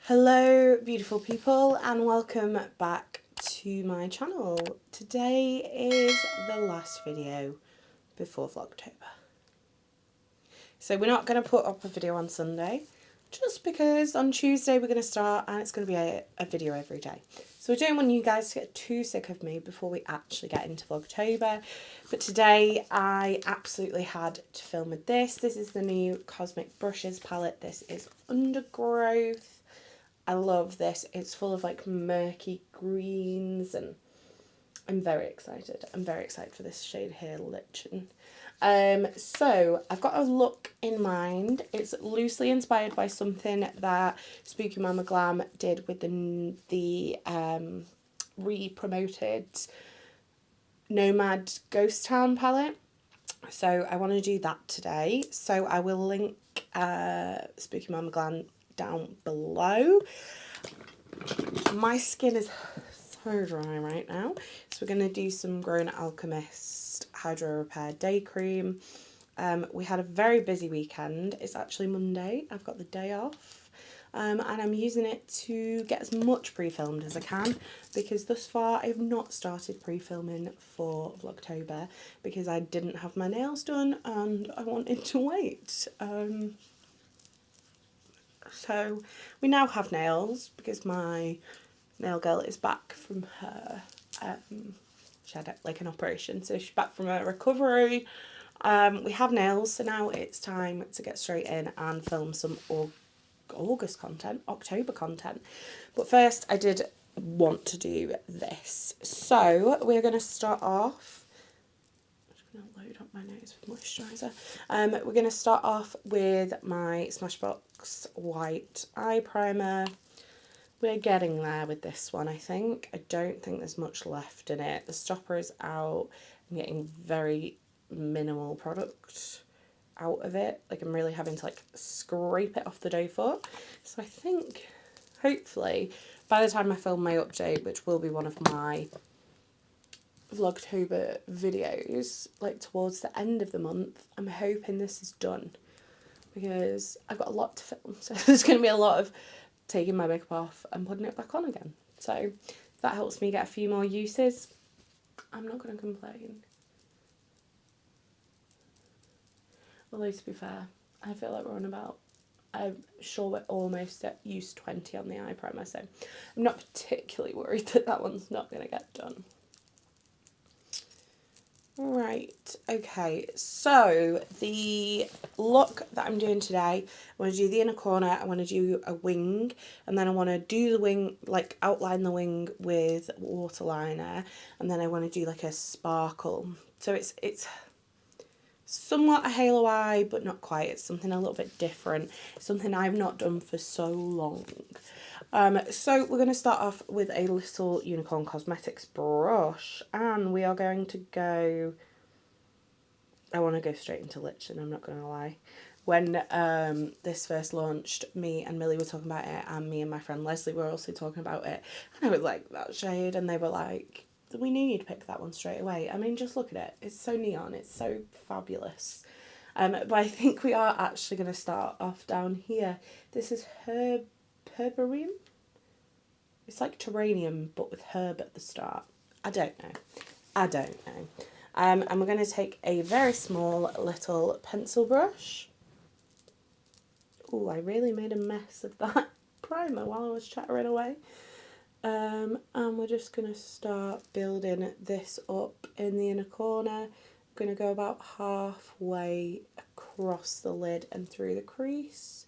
Hello beautiful people and welcome back to my channel. Today is the last video before Vlogtober. So we're not going to put up a video on Sunday just because on Tuesday we're going to start and it's going to be a video every day. So I don't want you guys to get too sick of me before we actually get into Vlogtober. But today I absolutely had to film with this. This is the new Cosmic Brushes palette. This is Undergrowth. I love this. It's full of like murky greens and I'm very excited. I'm very excited for this shade here, Lichen. So I've got a look in mind. It's loosely inspired by something that Spooky Mama Glam did with the re-promoted Nomad Ghost Town palette. So I want to do that today. So I will link Spooky Mama Glam down below. My skin is so dry right now, so we're going to do some Grown Alchemist Hydro Repair Day Cream. We had a very busy weekend. It's actually Monday. I've got the day off and I'm using it to get as much pre-filmed as I can because thus far I've not started pre-filming for Vlogtober because I didn't have my nails done and I wanted to wait. So we now have nails because my nail girl is back from her, she had like an operation, so she's back from her recovery. We have nails, so now it's time to get straight in and film some October content. But first I did want to do this. So we're going to start off, I'm just going to load up my nose with moisturiser. We're going to start off with my Smashbox white eye primer. We're getting there with this one, I think. I don't think there's much left in it. The stopper is out. I'm getting very minimal product out of it. Like I'm really having to like scrape it off the dough foot. So I think, hopefully, by the time I film my update, which will be one of my Vlogtober videos, like towards the end of the month, I'm hoping this is done. Because I've got a lot to film, so there's going to be a lot of taking my makeup off and putting it back on again. So if that helps me get a few more uses, I'm not going to complain. Although to be fair, I feel like we're on about, I'm sure we're almost at use 20 on the eye primer, so I'm not particularly worried that that one's not going to get done. Right, okay, so the look that I'm doing today, I want to do the inner corner, I want to do a wing, and then I want to do the wing, like outline the wing with waterliner, and then I want to do like a sparkle. So it's somewhat a halo eye, but not quite. It's something a little bit different, something I've not done for so long. So we're going to start off with a little Unicorn Cosmetics brush, and we are going to go, I want to go straight into Lichen, I'm not going to lie. When this first launched, me and Millie were talking about it, and me and my friend Leslie were also talking about it, and I was like, that shade, and they were like, we knew you'd pick that one straight away. I mean, just look at it, it's so neon, it's so fabulous. But I think we are actually going to start off down here. This is Herbarium. It's like Terranium, but with herb at the start. I don't know. And we're going to take a very small little pencil brush. Oh, I really made a mess of that primer while I was chattering away. And we're just going to start building this up in the inner corner. I'm going to go about halfway across the lid and through the crease.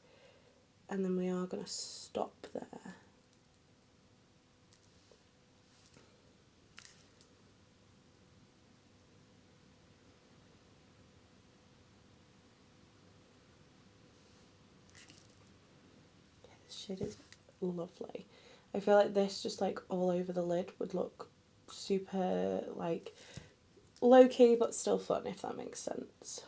And then we are going to stop there. This shade is lovely. I feel like this just like all over the lid would look super like low-key but still fun, if that makes sense.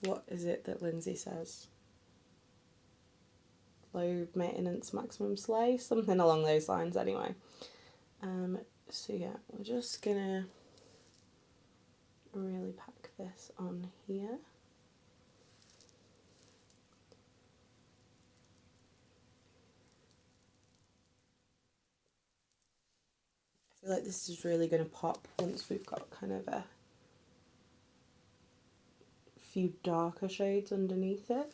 What is it that Lindsay says? Low maintenance, maximum slay? Something along those lines anyway. So yeah, we're just gonna really pack this on here. feel like this is really going to pop once we've got kind of a few darker shades underneath it.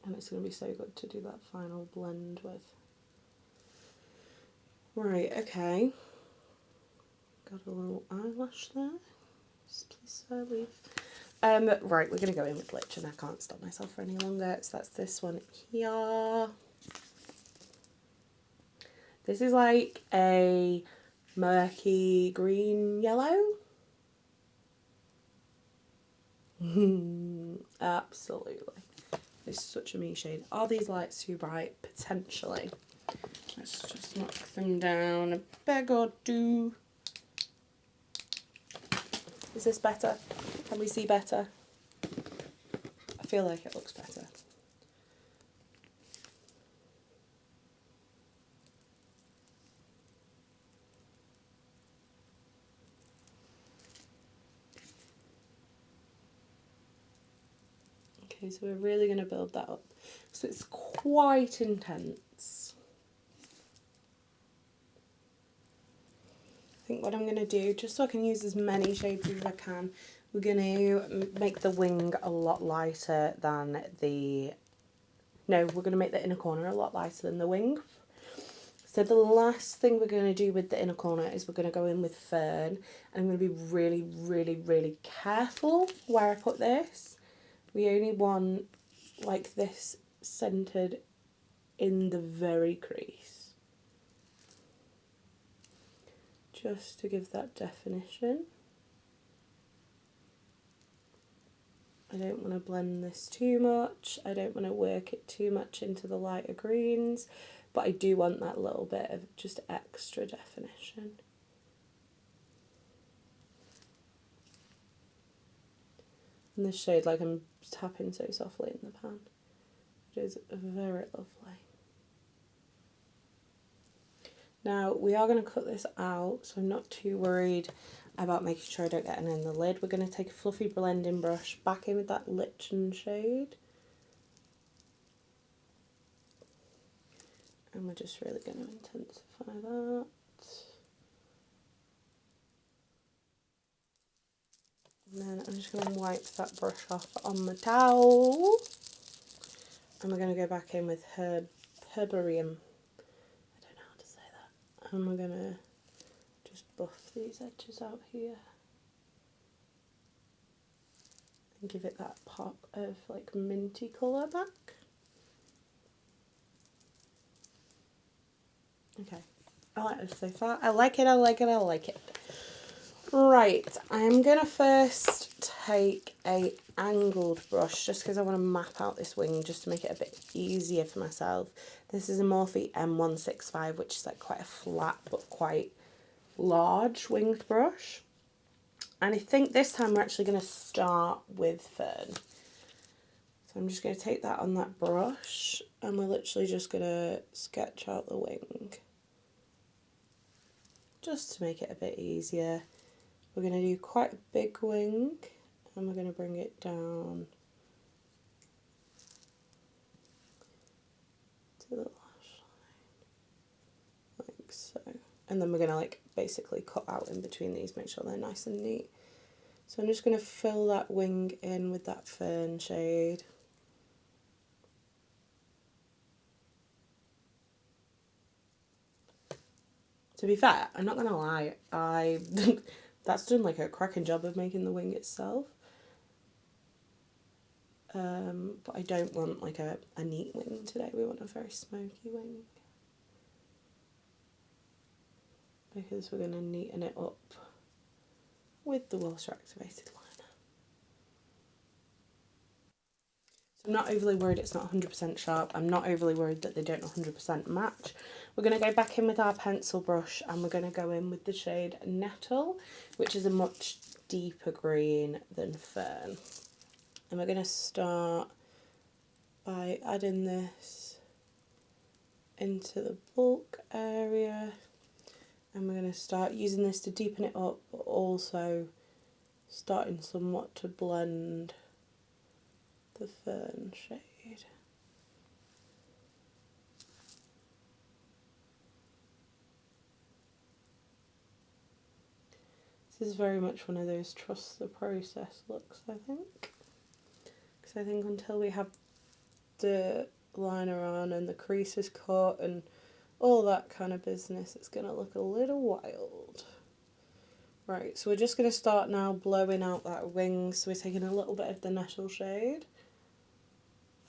And it's going to be so good to do that final blend with. Right, okay. Got a little eyelash there. Just please leave. Right, we're going to go in with Lich and I can't stop myself for any longer. So that's this one here. This is like a murky green yellow. Absolutely. It's such a me shade. Are these lights too bright? Potentially. Let's just knock them down a beg or two. Is this better? Can we see better? I feel like it looks better. Okay, so we're really going to build that up. So it's quite intense. I think what I'm going to do, just so I can use as many shades as I can, we're going to make the wing a lot lighter than the... No, we're going to make the inner corner a lot lighter than the wing. So the last thing we're going to do with the inner corner is we're going to go in with fern. And I'm going to be really, really, really careful where I put this. We only want like this centred in the very crease. Just to give that definition. I don't want to blend this too much. I don't want to work it too much into the lighter greens. But I do want that little bit of just extra definition. And this shade, like I'm tapping so softly in the pan. It is very lovely. Now we are going to cut this out, so I'm not too worried about making sure I don't get any in the lid. We're going to take a fluffy blending brush back in with that lichen shade. And we're just really going to intensify that. And then I'm just going to wipe that brush off on the towel. And we're going to go back in with herbarium. I don't know how to say that. And we're going to just buff these edges out here. And give it that pop of like minty colour back. Okay, I like this so far. I like it, I like it, I like it. Right, I'm going to first take a angled brush just because I want to map out this wing just to make it a bit easier for myself. This is a Morphe M165, which is like quite a flat but quite large winged brush. And I think this time we're actually going to start with fern. So I'm just going to take that on that brush and we're literally just going to sketch out the wing. Just to make it a bit easier. We're going to do quite a big wing and we're going to bring it down to the lash line, like so. And then we're going to like basically cut out in between these, make sure they're nice and neat. So I'm just going to fill that wing in with that fern shade. To be fair, I'm not going to lie, that's done like a cracking job of making the wing itself. But I don't want like a neat wing today, we want a very smoky wing. Because we're going to neaten it up with the Welsh activated liner. So I'm not overly worried it's not 100% sharp, I'm not overly worried that they don't 100% match. We're going to go back in with our pencil brush and we're going to go in with the shade Nettle, which is a much deeper green than Fern. And we're going to start by adding this into the bulk area. And we're going to start using this to deepen it up, but also starting somewhat to blend the Fern shade. This is very much one of those trust the process looks, I think. Because I think until we have the liner on and the creases cut and all that kind of business, it's going to look a little wild. Right, so we're just going to start now blowing out that wing. So we're taking a little bit of the nettle shade,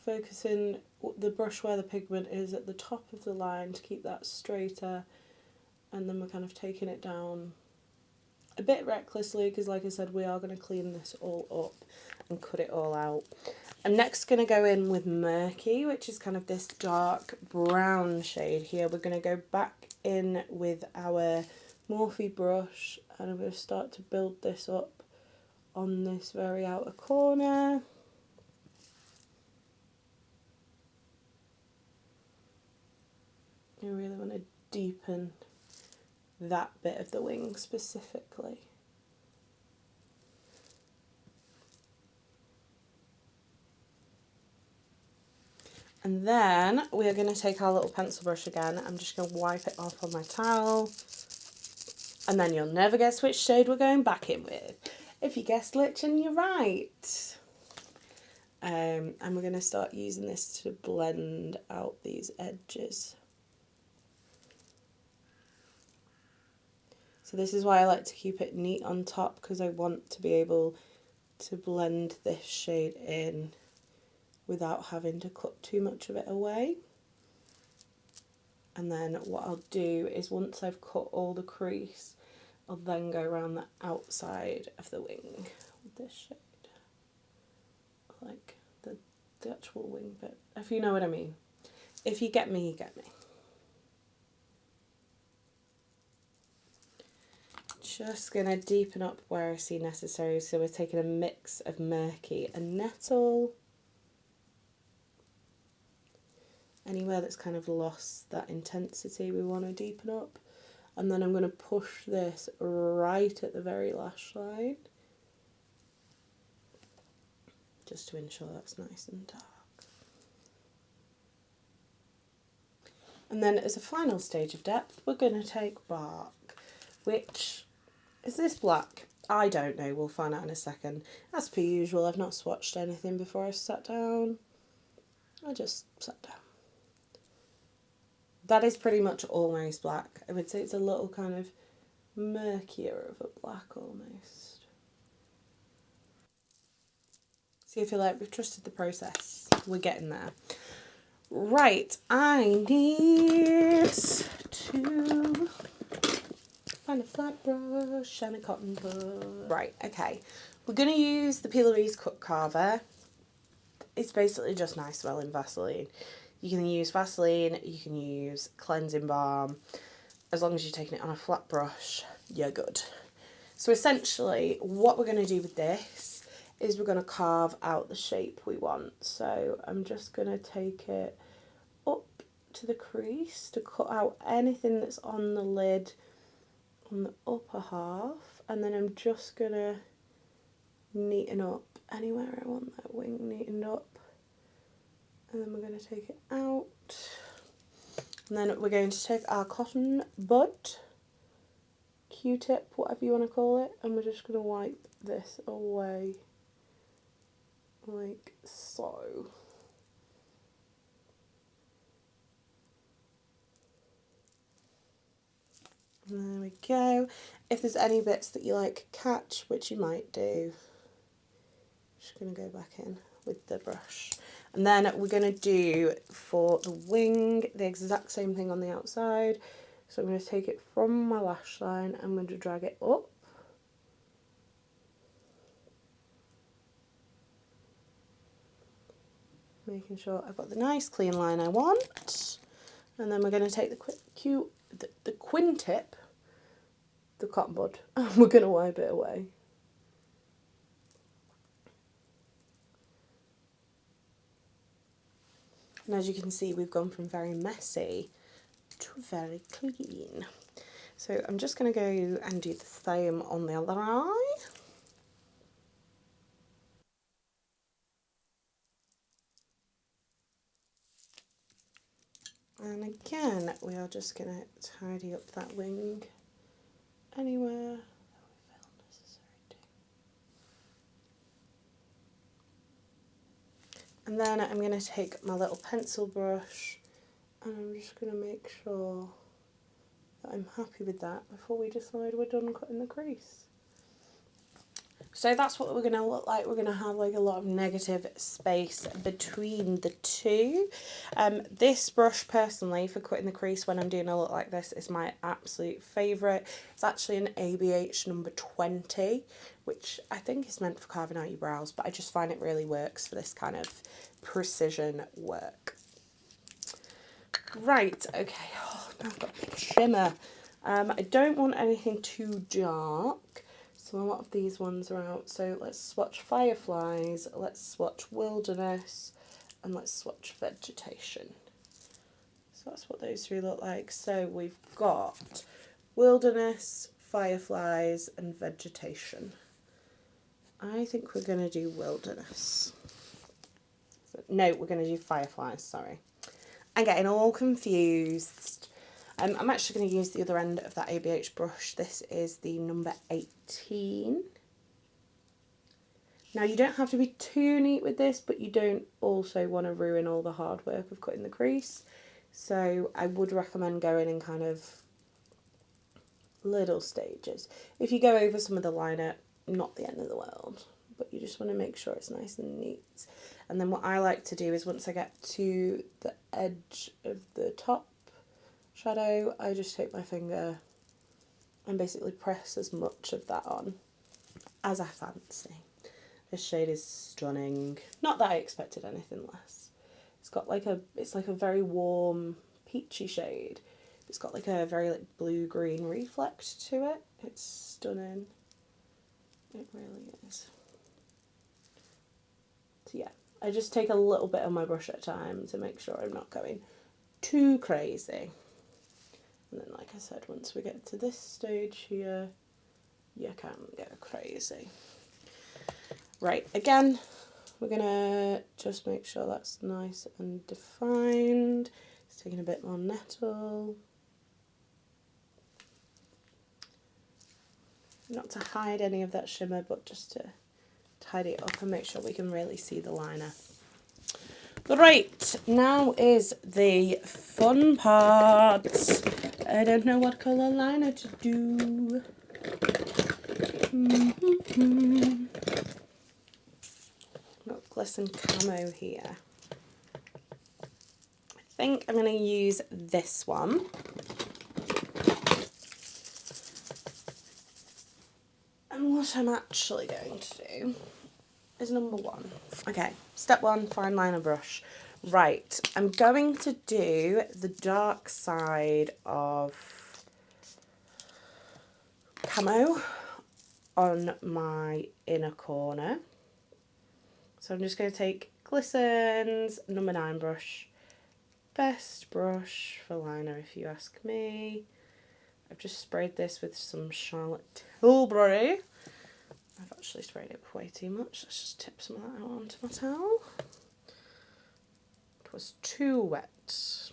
focusing the brush where the pigment is at the top of the line to keep that straighter, and then we're kind of taking it down a bit recklessly because, like I said, we are going to clean this all up and cut it all out. I'm next going to go in with Murky, which is kind of this dark brown shade here. We're going to go back in with our Morphe brush and I'm going to start to build this up on this very outer corner. I really want to deepen that bit of the wing specifically. And then we're going to take our little pencil brush again. I'm just going to wipe it off on my towel. And then you'll never guess which shade we're going back in with. If you guessed Lichen, you're right. And we're going to start using this to blend out these edges. So this is why I like to keep it neat on top, because I want to be able to blend this shade in without having to cut too much of it away. And then what I'll do is once I've cut all the crease, I'll then go around the outside of the wing with this shade. Like the actual wing bit, if you know what I mean. If you get me, you get me. Just going to deepen up where I see necessary. So we're taking a mix of Murky and Nettle. Anywhere that's kind of lost that intensity we want to deepen up. And then I'm going to push this right at the very lash line, just to ensure that's nice and dark. And then as a final stage of depth, we're going to take Bark, which is this black? I don't know, we'll find out in a second. As per usual, I've not swatched anything before I sat down. I just sat down. That is pretty much almost black. I would say it's a little kind of murkier of a black almost. See, I feel like we've trusted the process. We're getting there. Right, I need to find a flat brush and a cotton bud. Right, okay. We're going to use the P. Louise Cut Carver. It's basically just nice smelling Vaseline. You can use Vaseline, you can use cleansing balm. As long as you're taking it on a flat brush, you're good. So essentially, what we're going to do with this is we're going to carve out the shape we want. So I'm just going to take it up to the crease to cut out anything that's on the lid on the upper half. And then I'm just going to neaten up anywhere I want that wing neatened up. And then we're going to take it out. And then we're going to take our cotton bud, Q-tip, whatever you want to call it, and we're just going to wipe this away like so. And there we go. If there's any bits that you like catch, which you might do, just going to go back in with the brush. And then we're going to do for the wing the exact same thing on the outside. So I'm going to take it from my lash line and I'm going to drag it up. Making sure I've got the nice clean line I want. And then we're going to take the quin tip, the cotton bud, and we're going to wipe it away. And as you can see, we've gone from very messy to very clean. So I'm just going to go and do the same on the other eye. And again, we are just going to tidy up that wing anywhere that we found And then I'm going to take my little pencil brush and I'm just going to make sure that I'm happy with that before we decide we're done cutting the crease. So that's what we're going to look like. We're going to have like a lot of negative space between the two. This brush personally for cutting the crease when I'm doing a look like this is my absolute favourite. It's actually an ABH number 20, which I think is meant for carving out your brows, but I just find it really works for this kind of precision work. Right, okay, oh, now I've got a big shimmer. I don't want anything too dark. So a lot of these ones are out. So let's swatch fireflies, let's swatch wilderness, and let's swatch vegetation. So that's what those three look like. So we've got wilderness, fireflies, and vegetation. I think we're going to do wilderness. No, we're going to do fireflies, sorry. I'm getting all confused. I'm actually going to use the other end of that ABH brush. This is the number 18. Now you don't have to be too neat with this, but you don't also want to ruin all the hard work of cutting the crease. So I would recommend going in kind of little stages. If you go over some of the liner, not the end of the world, but you just want to make sure it's nice and neat. And then what I like to do is once I get to the edge of the top shadow, I just take my finger and basically press as much of that on as I fancy. This shade is stunning. Not that I expected anything less. It's like a very warm peachy shade. It's got like a very like blue-green reflect to it. It's stunning. It really is. So yeah, I just take a little bit on my brush at a time to make sure I'm not going too crazy. And then, like I said, once we get to this stage here, you can go crazy. Right, again, we're going to just make sure that's nice and defined. It's taking a bit more nettle. Not to hide any of that shimmer, but just to tidy it up and make sure we can really see the liner. Right, now is the fun part. I don't know what colour liner to do. Got Glisten Camo here. I think I'm going to use this one. And what I'm actually going to do is number 1. Okay, step 1, fine liner brush. Right, I'm going to do the dark side of camo on my inner corner. So I'm just going to take Glisten's number 9 brush. Best brush for liner if you ask me. I've just sprayed this with some Charlotte Tilbury. I've actually sprayed it way too much. Let's just tip some of that out onto my towel. It was too wet.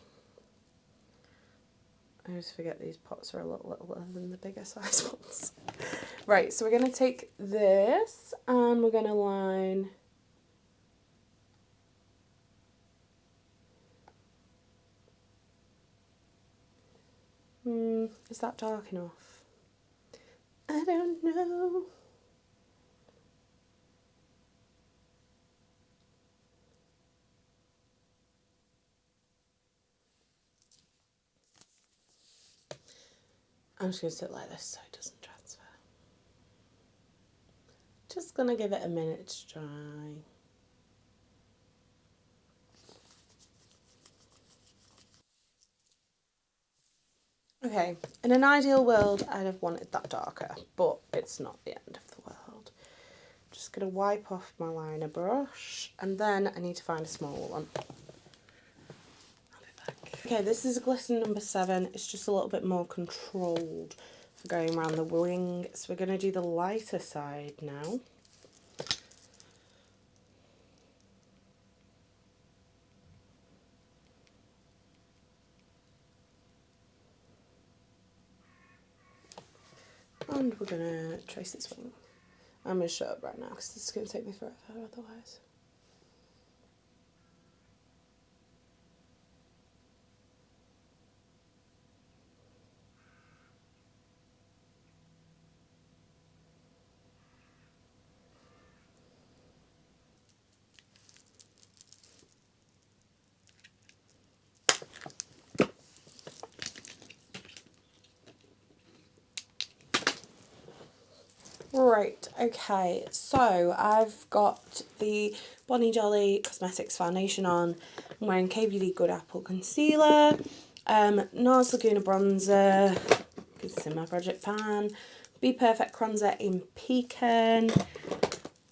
I always forget these pots are a lot littler than the bigger size ones. Right, so we're going to take this and we're going to line is that dark enough? I don't know. I'm just going to sit like this so it doesn't transfer. Just going to give it a minute to dry. Okay, in an ideal world I'd have wanted that darker, but it's not the end of the world. Just going to wipe off my liner brush and then I need to find a smaller one. Okay, this is a Glisten number 7. It's just a little bit more controlled for going around the wing. So we're going to do the lighter side now. And we're going to trace this wing. I'm going to shut up right now because this is going to take me forever otherwise. Right, okay, so I've got the Bonnie Jolly Cosmetics foundation on. I'm wearing KVD Good Apple Concealer, NARS Laguna Bronzer, because it's in my project pan, Be Perfect Bronzer in Pecan,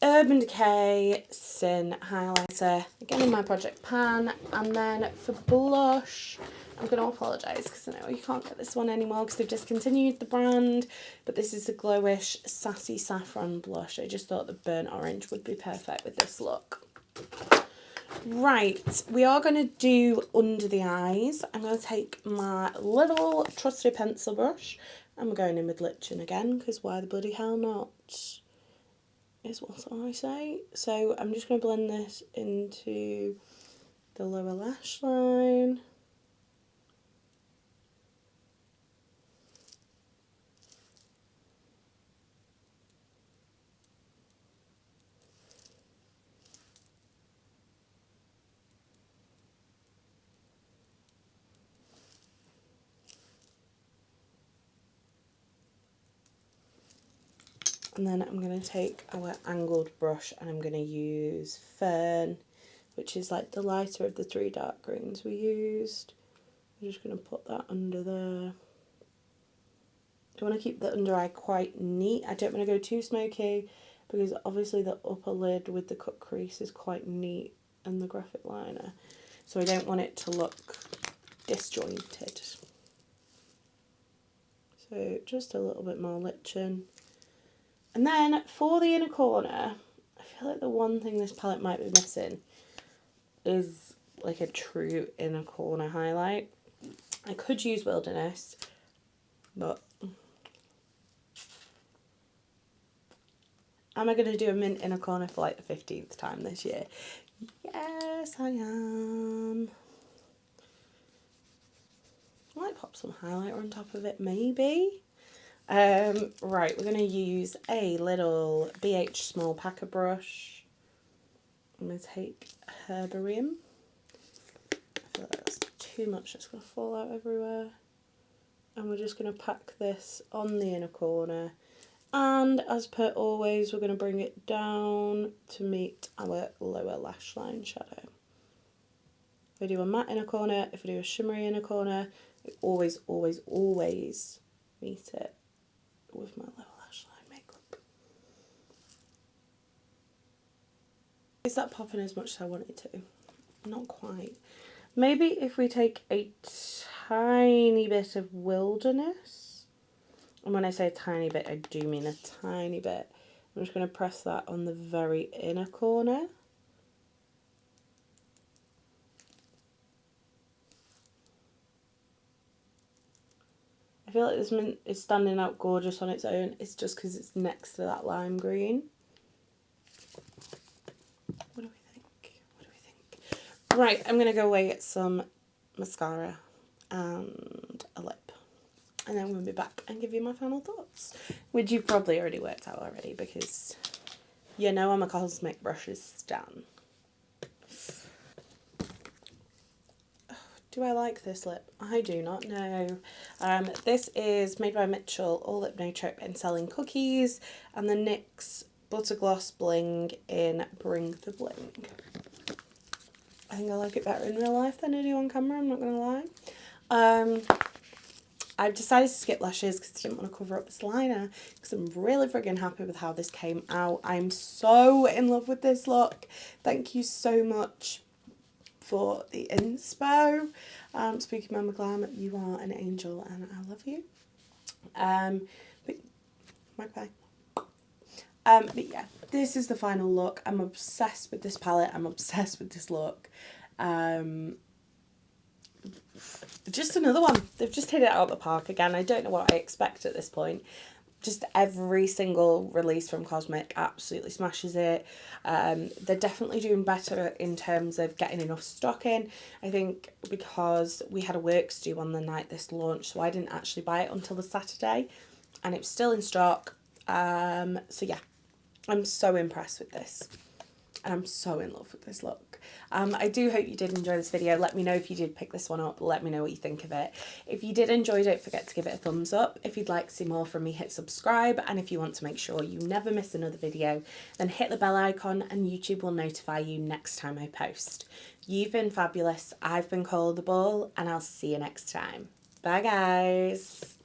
Urban Decay Sin Highlighter, again in my project pan, and then for blush, I'm going to apologise because I know you can't get this one anymore because they've discontinued the brand, but this is the Glowish Sassy Saffron Blush. I just thought the burnt orange would be perfect with this look. Right, we are going to do under the eyes. I'm going to take my little trusty pencil brush and we're going in with Lichen again because why the bloody hell not? Is what I say. So I'm just going to blend this into the lower lash line. And then I'm going to take our angled brush and I'm going to use Fern, which is like the lighter of the 3 dark greens we used. I'm just going to put that under there. I want to keep the under eye quite neat. I don't want to go too smoky because obviously the upper lid with the cut crease is quite neat and the graphic liner. So I don't want it to look disjointed. So just a little bit more Lichen. And then for the inner corner, I feel like the one thing this palette might be missing is like a true inner corner highlight. I could use Wilderness, but am I going to do a mint inner corner for like the 15th time this year? Yes, I am. I might pop some highlighter on top of it, maybe. Right, we're going to use a little BH small packer brush. I'm going to take Herbarium. I feel like that's too much, it's going to fall out everywhere. And we're just going to pack this on the inner corner. And as per always, we're going to bring it down to meet our lower lash line shadow. If I do a matte inner corner, if I do a shimmery inner corner, I always, always, always meet it with my lower lash line makeup. Is that popping as much as I want it to? Not quite. Maybe if we take a tiny bit of Wilderness, and when I say a tiny bit, I do mean a tiny bit. I'm just going to press that on the very inner corner. I feel like this mint is standing out gorgeous on its own. It's just because it's next to that lime green. What do we think? What do we think? Right, I'm going to go away get some mascara and a lip. And then we'll be back and give you my final thoughts. Which you've probably already worked out already because you know I'm a Cosmic Brushes stan. Do I like this lip? I do not know. This is made by Mitchell, All Lip No Trip in Selling Cookies, and the NYX Butter Gloss Bling in Bring the Bling. I think I like it better in real life than I do on camera, I'm not going to lie. I've decided to skip lashes because I didn't want to cover up this liner because I'm really friggin' happy with how this came out. I'm so in love with this look. Thank you so much for the inspo. Spooky Mama Glam, you are an angel and I love you. But yeah, this is the final look. I'm obsessed with this palette. I'm obsessed with this look. Just another one. They've just hit it out of the park again. I don't know what I expect at this point. Just every single release from Cosmic absolutely smashes it. They're definitely doing better in terms of getting enough stock in. I think because we had a works due on the night this launched, so I didn't actually buy it until the Saturday, and it was still in stock. So yeah, I'm so impressed with this. and I'm so in love with this look. I do hope you did enjoy this video. Let me know if you did pick this one up. Let me know what you think of it. If you did enjoy, don't forget to give it a thumbs up. If you'd like to see more from me, hit subscribe. And if you want to make sure you never miss another video, then hit the bell icon and YouTube will notify you next time I post. You've been fabulous. I've been Coleoftheball, and I'll see you next time. Bye guys.